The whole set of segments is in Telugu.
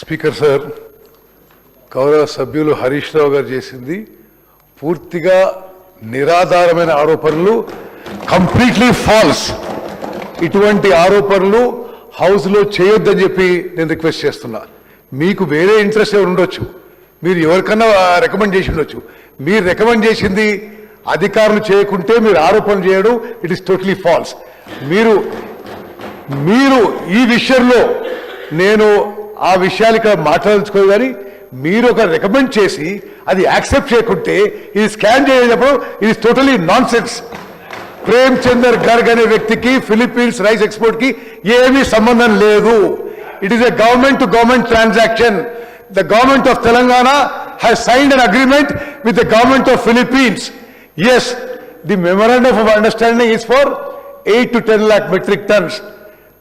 స్పీకర్ సార్, గౌరవ సభ్యులు హరీష్ రావు గారు చేసింది పూర్తిగా నిరాధారమైన ఆరోపణలు, కంప్లీట్లీ ఫాల్స్. ఇటువంటి ఆరోపణలు హౌస్లో చేయొద్దని చెప్పి నేను రిక్వెస్ట్ చేస్తున్నా. మీకు వేరే ఇంట్రెస్ట్ ఎవరు ఉండొచ్చు, మీరు ఎవరికన్నా రికమెండ్ చేసి ఉండొచ్చు. మీరు రికమెండ్ చేసింది అధికారులు చేయకుంటే మీరు ఆరోపణలు చేయడం ఇట్ ఈస్ టోటలీ ఫాల్స్. మీరు ఈ విషయంలో నేను ఆ విషయాలు ఇక్కడ మాట్లాడుకోవాలి, కానీ మీరు ఒక రికమెండ్ చేసి అది యాక్సెప్ట్ చేయకుంటే ఇది స్కాన్ చేసేటప్పుడు ఇది totally nonsense. Prem Chander Garg అనే వ్యక్తికి ఫిలిప్పీన్స్ రైస్ ఎక్స్పోర్ట్ కి ఏమీ సంబంధం లేదు. It is a government to government transaction. The government of Telangana has signed an agreement with the government of Philippines. Yes, the memorandum of understanding is for 8 to 10 lakh metric tons.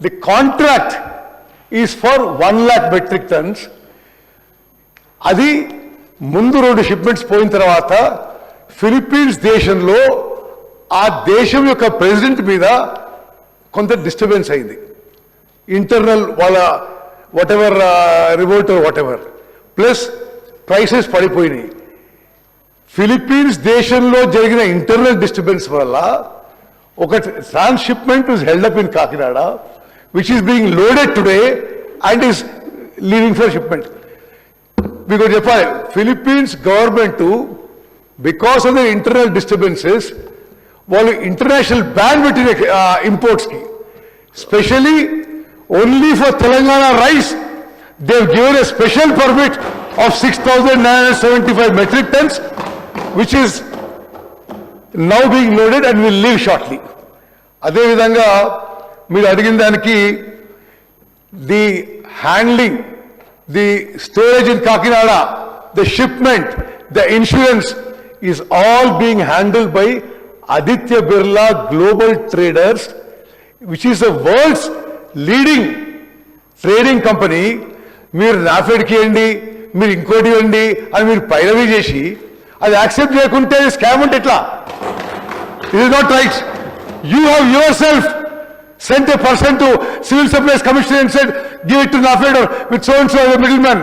The contract is for 1 lakh metric tons. అది ముందు 2 షిప్మెంట్స్ పోయిన తర్వాత ఫిలిప్పీన్స్ దేశంలో ఆ దేశం యొక్క ప్రెసిడెంట్ మీద కొంత డిస్టర్బెన్స్ అయింది. ఇంటర్నల్ వాళ్ళ whatever revolt whatever, plus prices పడిపోయినాయి. ఫిలిప్పీన్స్ దేశంలో జరిగిన ఇంటర్నల్ డిస్టర్బెన్స్ వల్ల ఒక transshipment is held up in Kakinada, which is being loaded today and is leaving for shipment. మీకు చెప్పాలి, Philippines government because of the internal disturbances వాళ్ళు ఇంటర్నేషనల్ బ్యాన్ పెట్టిన ఇంపోర్ట్స్కి, specially only for Telangana rice they have given a special permit of 6,975 metric tons, which is now being loaded and will leave shortly. అదే విధంగా మీరు అడిగిన దానికి the handling, the storage in Kakinada, the shipment, the insurance is all being handled by Aditya Birla Global Traders, which is the world's leading trading company. మీరు నాఫెడ్కి ఇవ్వండి, మీరు ఇంకోటి ఇవ్వండి అని మీరు పైరవీ చేసి అది యాక్సెప్ట్ చేయకుంటే స్కామ్ అంటే ఎట్లా? It is not right. You have yourself sent a person to civil supplies commission and said give it to NAFED with so and so middleman.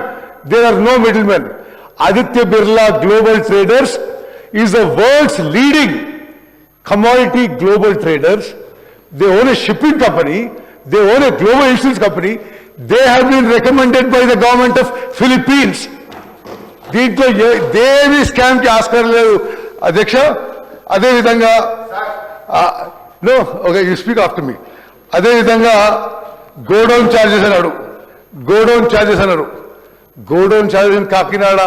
There are no middleman. Aditya Birla Global Traders is the world's leading commodity global traders. They own a shipping company, they own a global insurance company. They have been recommended by the government of Philippines. దీంట్లో దేవి స్కామ్ కి ఆస్కారం లేదు అధ్యక్ష. అదే విధంగా no okay, you speak after me. అదే విధంగా గోడౌన్ ఛార్జెస్ అన్నారు, godown charges in Kakinada,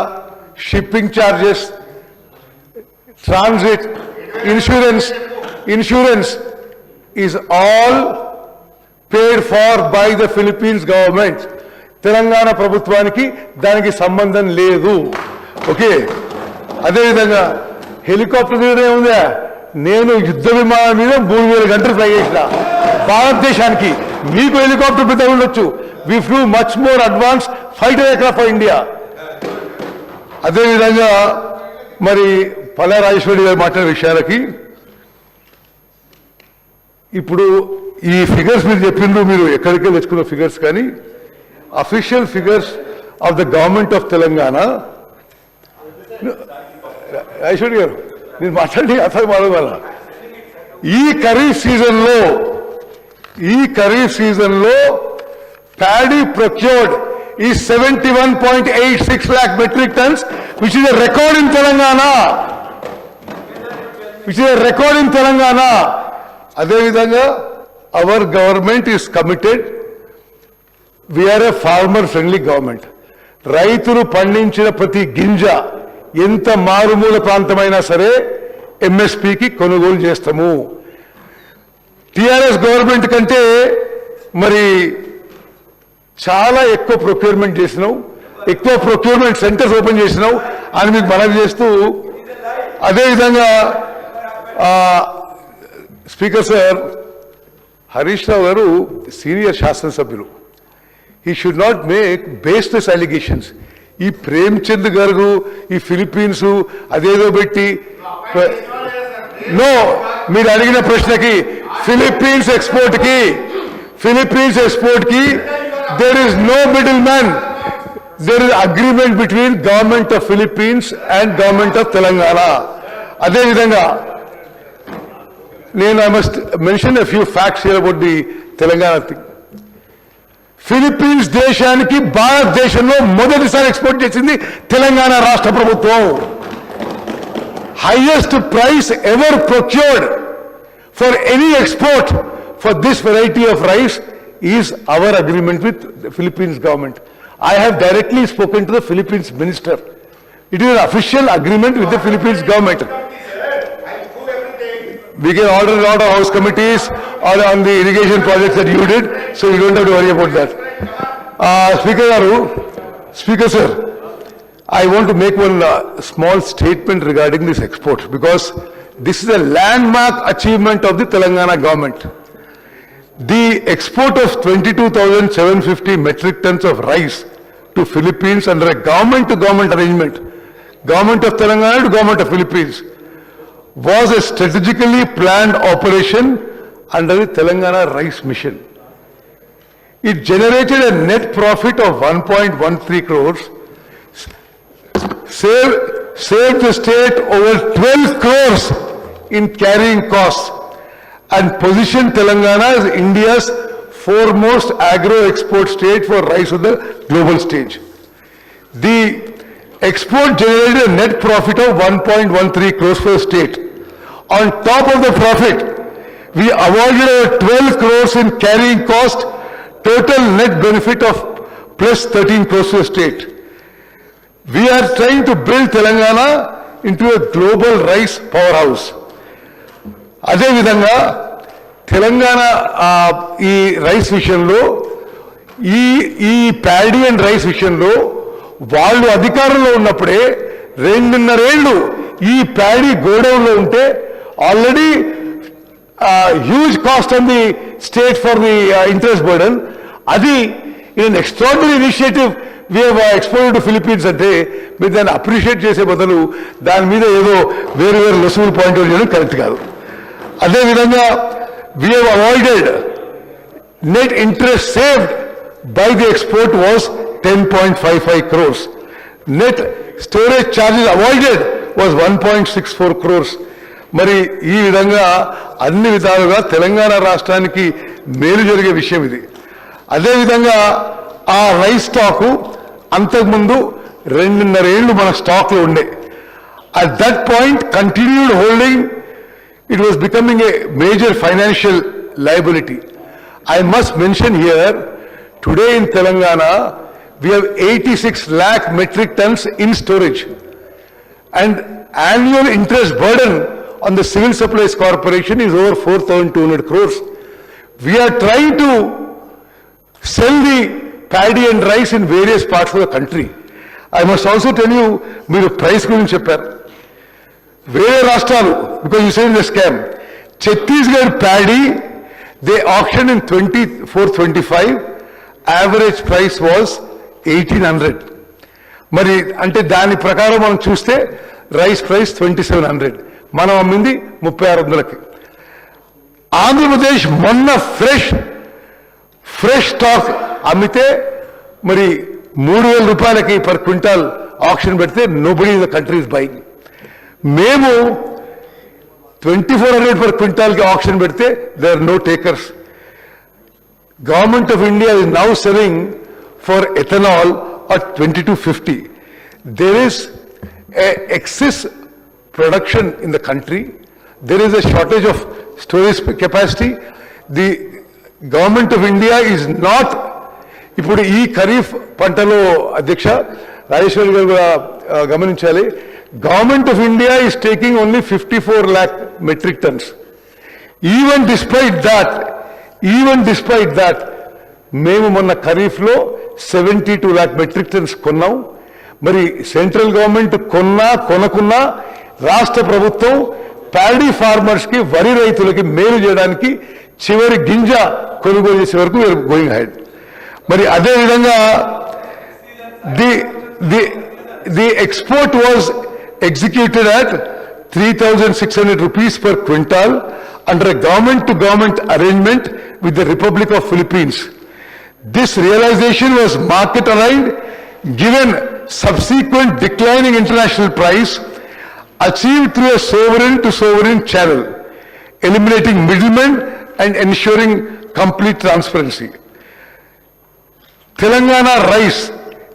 shipping charges, transit, insurance is all paid for by the Philippines government. Telangana ప్రభుత్వానికి దానికి సంబంధం లేదు. ఓకే, అదేవిధంగా హెలికాప్టర్ మీద ఏముందా, నేను యుద్ధ విమానం మీద 3000 గంటలు ఫ్లై చేసిన భారతదేశానికి. మీకు హెలికాప్టర్ పెద్ద ఉండొచ్చు. We flew much more advance fighter aircraft for India. అదేవిధంగా మరి పల్లా రాజేశ్వరి గారు మాట్లాడిన విషయాలకి ఇప్పుడు ఈ ఫిగర్స్ మీరు చెప్పిండ్రు, మీరు ఎక్కడికే తెచ్చుకున్న ఫిగర్స్, కానీ official figures of the government of Telangana. Rajeshwari గారు మీరు మాట్లాడి అసలు మాట్లాడాల. ఈ ఖరీఫ్ సీజన్లో ప్యాడీ ప్రొక్యూర్డ్ ఈ 71.86 lakh metric tons, which is a record in Telangana. అదేవిధంగా our government is committed. We're a farmer friendly government. రైతులు పండించిన ప్రతి గింజ ఎంత మారుమూల ప్రాంతమైనా సరే ఎంఎస్పికి కొనుగోలు చేస్తాము. టిఆర్ఎస్ గవర్నమెంట్ కంటే మరి చాలా ఎక్కువ ప్రొక్యూర్మెంట్ చేసినావు, ఎక్కువ ప్రొక్యూర్మెంట్ సెంటర్స్ ఓపెన్ చేసినావు అని మీకు మనవి చేస్తూ, అదేవిధంగా స్పీకర్ సార్, హరీష్ రావు గారు సీనియర్ శాసనసభ్యులు. He should not make baseless allegations. ఈ ప్రేమ్ చంద్ గారు ఈ ఫిలిప్పీన్స్ అదేదో పెట్టి నో, మీరు అడిగిన ప్రశ్నకి ఫిలిప్పీన్స్ ఎక్స్పోర్ట్ కి Philippines export ki, there is no middleman. There is agreement between government of Philippines and government of Telangana. Ade vidhanga, I must mention a few facts here about the Telangana thing. Philippines దేశానికి భారతదేశంలో మొదటిసారి ఎక్స్పోర్ట్ చేసింది తెలంగాణ రాష్ట్ర ప్రభుత్వం. Highest price ever procured for any export for this variety of rice is our agreement with Philippines government. I have directly spoken to the Philippines minister. It is an official agreement with the Philippines government. We can order a lot of house committees or on the irrigation projects that you did, so you don't have to worry about that. Speaker sir, I want to make one small statement regarding this export because this is a landmark achievement of the Telangana government. The export of 22,750 metric tons of rice to Philippines under a government-to-government arrangement, government of Telangana to government of Philippines, was a strategically planned operation under the Telangana Rice Mission. It generated a net profit of 1.13 crores, saved the state over 12 crores in carrying costs, and positioned Telangana as India's foremost agro-export state for rice on the global stage. The export generated a net profit of 1.13 crores for the state. On top of the profit, we awarded 12 crores in carrying cost, total net benefit of plus 13 crores to the state. We are trying to build Telangana into a global rice powerhouse. అదే విధంగా తెలంగాణ ఈ రైస్ విషయంలో ఈ ప్యాడీ అండ్ రైస్ విషయంలో వాళ్ళు అధికారంలో ఉన్నప్పుడే 2.5 ఏళ్ళు ఈ ప్యాడీ గోడౌన్లో ఉంటే already huge cost on the state for the interest burden. అది in extraordinary initiative we have exported to Philippines అంటే మీరు దాన్ని అప్రిషియేట్ చేసే బదులు దాని మీద ఏదో వేరు లొసుగులు పాయింట్ అవుట్ చేయడం కరెక్ట్ కాదు. అదేవిధంగా we have avoided net interest saved by the export was 10.55 crores. Net storage charges avoided was 1.64 crores. మరి ఈ విధంగా అన్ని విధాలుగా తెలంగాణ రాష్ట్రానికి మేలు జరిగే విషయం ఇది. అదేవిధంగా ఆ రైస్ స్టాకు అంతకుముందు 2.5 ఏళ్ళు మన స్టాక్లో ఉండే. At that point continued holding, it was becoming a major financial liability. I must mention here, today in Telangana, we have 86 lakh metric tons in storage. And annual interest burden on the Civil Supplies Corporation is over 4,200 crores. We are trying to sell the paddy and rice in various parts of the country. I must also tell you, మీరు ప్రైస్ గురించి చెప్పారు. వేరే రాష్ట్రాలు, because you said the scam, Chhattisgarh paddy they option in 24-25, average price was 1,800. మరి అంటే దాని ప్రకారం మనం చూస్తే రైస్ ప్రైస్ 2,700, మనం అమ్మింది 3,600కి. ఆంధ్రప్రదేశ్ మొన్న ఫ్రెష్ స్టాక్ అమ్మితే మరి 3,000 రూపాయలకి పర్ క్వింటాల్ ఆప్షన్ పెడితే nobody in the country is buying. మేము 2,400 పర్ క్వింటాల్కి ఆప్షన్ పెడితే they are no takers. Government of India is now selling for ethanol at 2250. There is excess production in the country. There is a shortage of storage capacity. The government of India is not, ఇప్పుడు ఈ ఖరీఫ్ పంటలో అధ్యక్ష రాజేశ్వరి గారు కూడా గమనించాలి, government of India is taking only 54 lakh metric tons. Even despite that మేము మొన్న ఖరీఫ్లో 72 lakh మెట్రిక్ టన్స్ కొన్నాం. మరి సెంట్రల్ గవర్నమెంట్ కొనకున్నా రాష్ట్ర ప్రభుత్వం ప్యాడీ ఫార్మర్స్కి, వరి రైతులకి మేలు చేయడానికి చివరి గింజ కొనుగోలు చేసే వరకు వీఆర్ గోయింగ్ హెడ్. మరి అదేవిధంగా the export was executed at 3,600 rupees per quintal under a government-to-government arrangement with the Republic of Philippines. This realization was market-aligned given subsequent declining international price achieved through a sovereign-to-sovereign channel, eliminating middlemen and ensuring complete transparency. Telangana Rice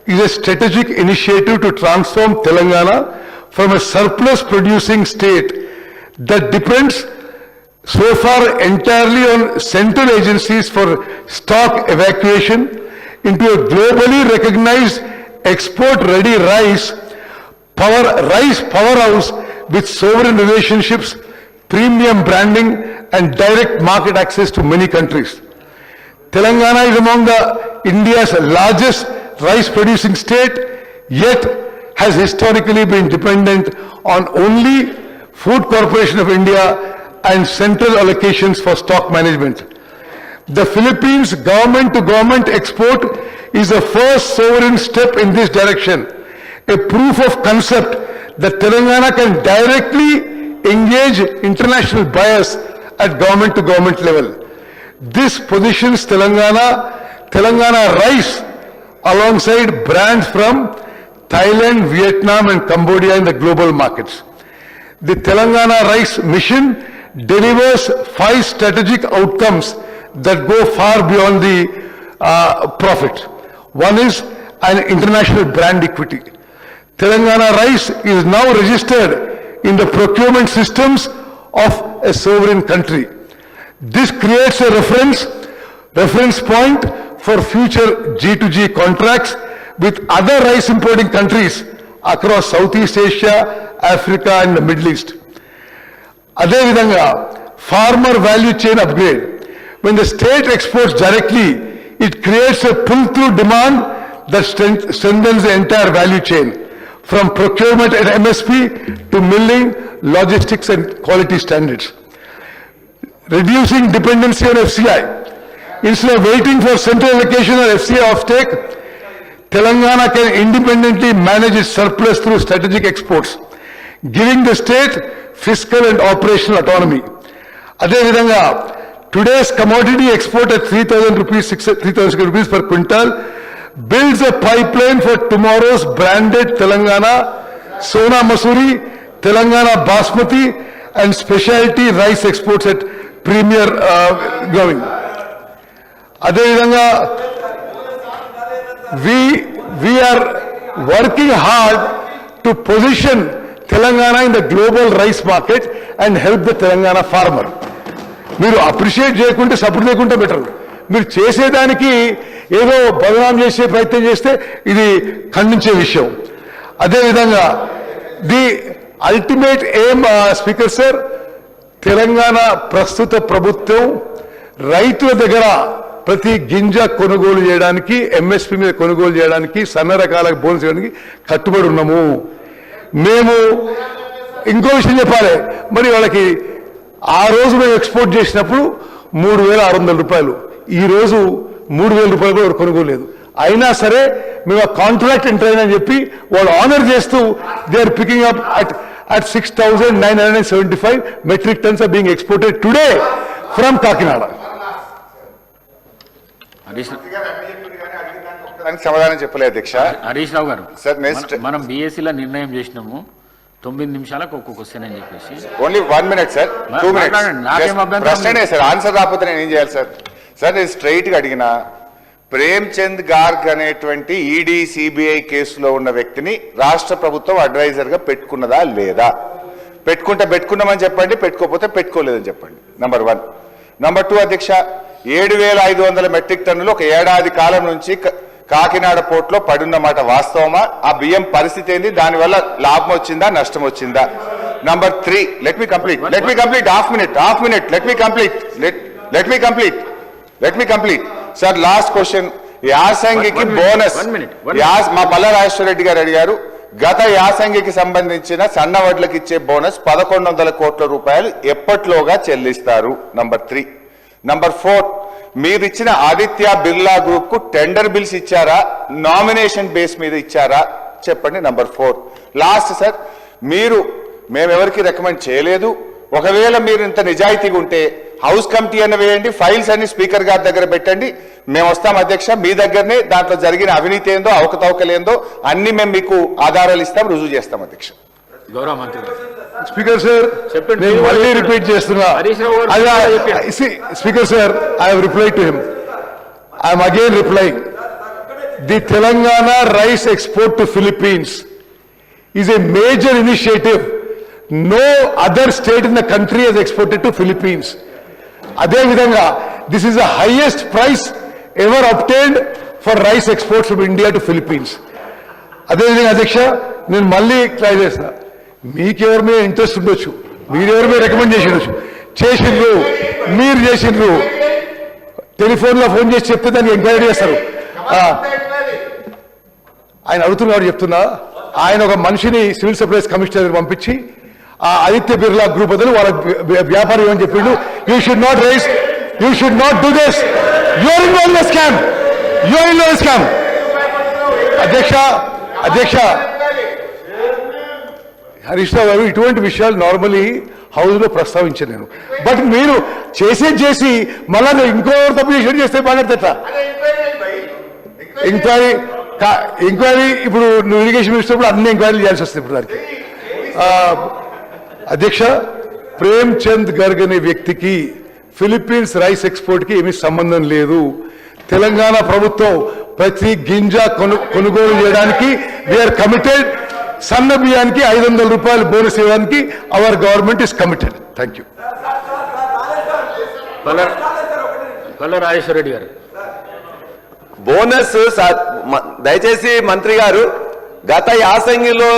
is a strategic initiative to transform Telangana from a surplus producing state that depends so far entirely on central agencies for stock evacuation into a globally recognized export-ready rice powerhouse with sovereign relationships, premium branding and direct market access to many countries. Telangana is among India's largest rice producing state, yet has historically been dependent on only Food Corporation of India and central allocations for stock management. The Philippines government-to-government export is the first sovereign step in this direction, a proof of concept that Telangana can directly engage international buyers at government-to-government level. This positions Telangana Rice alongside brands from Thailand, Vietnam and Cambodia in the global markets. The Telangana Rice Mission delivers 5 strategic outcomes that go far beyond the profit. One is an international brand equity. Telangana Rice is now registered in the procurement systems of a sovereign country. This creates a reference point for future G2G contracts with other rice importing countries across Southeast Asia, Africa and the Middle East. అదేవిధంగా farmer value chain upgrade. When the state exports directly, it creates a pull-through demand that strengthens the entire value chain, from procurement at MSP to milling, logistics and quality standards. Reducing dependency on FCI. Instead of waiting for central allocation or FCI offtake, Telangana can independently manage its surplus through strategic exports, giving the state fiscal and operational autonomy. అదేవిధంగా today's commodity export at 3,000 rupees per quintal builds a pipeline for tomorrow's branded Telangana Sona Masuri, Telangana Basmati and specialty rice exports at premier going. అదేవిధంగా we are working hard to position Telangana in the global rice market and help the Telangana farmer. మీరు అప్రిషియేట్ చేయకుంటే సపోర్ట్ చేయకుంటే బెటర్. మీరు చేసేదానికి ఏదో బదనాం చేసే ప్రయత్నం చేస్తే ఇది ఖండించే విషయం. అదేవిధంగా the ultimate aim speaker sir, Telangana ప్రస్తుత ప్రభుత్వం రైతుల దగ్గర ప్రతి గింజ కొనుగోలు చేయడానికి, ఎంఎస్పీ మీద కొనుగోలు చేయడానికి, సన్న రకాలకు బోనస్ చేయడానికి కట్టుబడి ఉన్నాము. మేము ఇంకో విషయం చెప్పాలి, మరి వాళ్ళకి ఆ రోజు మేము ఎక్స్పోర్ట్ చేసినప్పుడు 3,600 రూపాయలు, ఈ రోజు 3,000 రూపాయలు కూడా కొనుగోలేదు. అయినా సరే మేము ఆ కాంట్రాక్ట్ ఎంటర్ అయినా చెప్పి వాళ్ళు ఆనర్ చేస్తూ they are picking up at 6,975 metric tons are being exported today from Kakinada. సమాధానం చెప్పలేదు అధ్యక్ష. హరీష్ రావు గారు, సార్ నెక్స్ట్ మనం బీఎస్సీలో నిర్ణయం చేసినాము 9 నిమిషాలకు ఒక్కొక్క క్వశ్చన్ అని చెప్పేసి. Only 1 minute sir, 2 minutes. ప్రశ్నే సార్, ఆన్సర్ రాకపోతే నేను ఏం చేయాలి సార్? సార్ నేను స్ట్రైట్ గా అడిగిన, ప్రేమ్చంద్ గార్గ్ అనేటువంటి ఈడీ సిబిఐ కేసులో ఉన్న వ్యక్తిని రాష్ట్ర ప్రభుత్వం అడ్వైజర్ గా పెట్టుకున్నదా లేదా? పెట్టుకున్నామని చెప్పండి, పెట్టుకోకపోతే పెట్టుకోలేదని చెప్పండి. నంబర్ 1. నంబర్ 2 అధ్యక్ష, 7,500 మెట్రిక్ టన్నులు ఒక ఏడాది కాలం నుంచి కాకినాడ పోర్ట్లో పడున్నమాట వాస్తవమా? ఆ బియ్యం పరిస్థితి ఏంది? దానివల్ల లాభం వచ్చిందా, నష్టం వచ్చిందా? Number 3, let me complete half minute let me complete sir. Last question, యాసంగికి బోనస్ మా పల్లా రాజేశ్వర రెడ్డి గారు అడిగారు. గత యాసంగికి సంబంధించిన సన్న వడ్లకు ఇచ్చే బోనస్ 1,100 కోట్ల రూపాయలు ఎప్పట్లోగా చెల్లిస్తారు? నంబర్ 3. నంబర్ 4, మీరు ఇచ్చిన ఆదిత్య బిర్లా గ్రూప్ కు టెండర్ బిల్స్ ఇచ్చారా, నామినేషన్ బేస్ మీద ఇచ్చారా చెప్పండి. నంబర్ 4. లాస్ట్ సార్, మేము ఎవరికి రికమెండ్ చేయలేదు, ఒకవేళ మీరు ఇంత నిజాయితీగా ఉంటే హౌస్ కమిటీ అని వేయండి, ఫైల్స్ అన్ని స్పీకర్ గారి దగ్గర పెట్టండి, మేము వస్తాం అధ్యక్ష, మీ దగ్గరనే దాంట్లో జరిగిన అవినీతి ఏందో అవకతవకలేందో అన్ని మేము మీకు ఆధారాలు ఇస్తాం, రుజువు చేస్తాం అధ్యక్ష. గౌరవ మంత్రి గారు. స్పీకర్ సార్, చెప్పండి. నేను మళ్ళీ రిపీట్ చేస్తున్నా. హరీష్ రావు గారు speaker sir, I have replied to him. I'm again replying. The Telangana rice export to Philippines is a major initiative. No other state in the country has exported to Philippines. Adhe vidhanga, this is the highest price ever obtained for rice exports from India to Philippines. Adhe vidhanga Adhyaksha, nenu malli try chestha. Meekevaru mee interest undochu, meer evaru mee recommend chesinడ్రు, meer chesinడ్రు, టెలిఫోన్ లో ఫోన్ చేసి చెప్తే దాన్ని ఎంక్వైరీ చేస్తారు. ఆయన అడుగుతున్నారు, చెప్తున్నా, ఆయన ఒక మనిషిని సివిల్ సప్లైస్ కమిషనర్ పంపించి ఆ ఆదిత్య బిర్లా గ్రూప్ బదులు వాళ్ళ వ్యాపారం అని చెప్పిండు. You should not rice, you should not do this, you're involve in scam, you're involve scam. అధ్యక్ష హరీష్ రావు గారు, ఇటువంటి విషయాలు నార్మలీ హౌస్ లో ప్రస్తావించాను నేను. బట్ మీరు చేసి మళ్ళా ఇంకో తప్పు చేస్తే మాట్లాడతా. ఎంక్వైరీ ఇప్పుడు నువ్వు ఇరిగేషన్ మినిస్టర్ అన్ని ఎంక్వైరీలు చేయాల్సి వస్తుంది ఇప్పుడు దానికి. అధ్యక్ష, ప్రేమ్ చంద్ గర్గ్ అనే వ్యక్తికి ఫిలిప్పీన్స్ రైస్ ఎక్స్పోర్ట్కి ఏమీ సంబంధం లేదు. తెలంగాణ ప్రభుత్వం ప్రతి గింజ కొనుగోలు చేయడానికి వీఆర్ కమిటెడ్. సన్న బియ్యానికి 500 రూపాయలు బోనస్ ఇవ్వడానికి our government is committed. Thank you. Rajeshwara Reddy గారు. బోనస్ దయచేసి మంత్రి గారు, గత యాసంగిలో